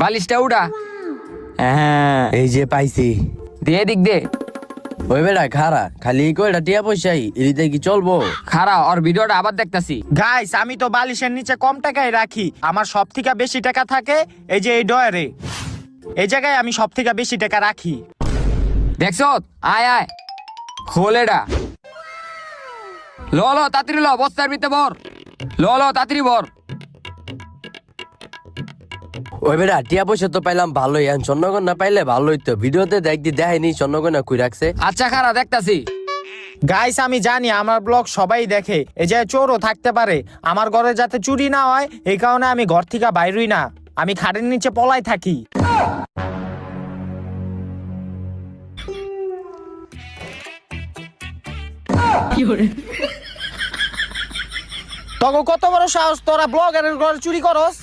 বালিশটা উড়া। হ্যাঁ, এই যে পাইছি। দে দিক দে। ওই বেটা খারা খালি কয়টা টিয়া পয়সাই এলিতে কি চলবো? খারা ওর ভিডিওটা আবার দেখতাছি। গাইস আমি তো বালিশের নিচে কম টাকায় রাখি, আমার সব থেকে বেশি টাকা থাকে এই যে এই ডয়ারে। এই জায়গায় আমি সব থেকে বেশি টাকা রাখি। দেখছ? আয় আয়, খোল এটা। ল ল তাড়াতাড়ি ল, বস্তার ভিতরে ভর। ল ল তাড়াতাড়ি ভর। ওই বেটা টিয়া পয়সা তো পাইলাম ভালোই, এখন চন্দ্রগণ না পাইলে ভালোই তো। ভিডিওতে দেখদি দেখাইনি চন্দ্রগণ না কই রাখছে। আচ্ছা খারা দেখতাছি। গাইস আমি জানি আমার ব্লগ সবাই দেখে, এই যে চোরও থাকতে পারে, আমার ঘরে যাতে চুরি না হয় এই কারণে আমি ঘর থেকে বাইরই না, আমি খাটের নিচে পলাই থাকি। তখন কত বড় সাহস তোরা ব্লগারের ঘরে চুরি করস?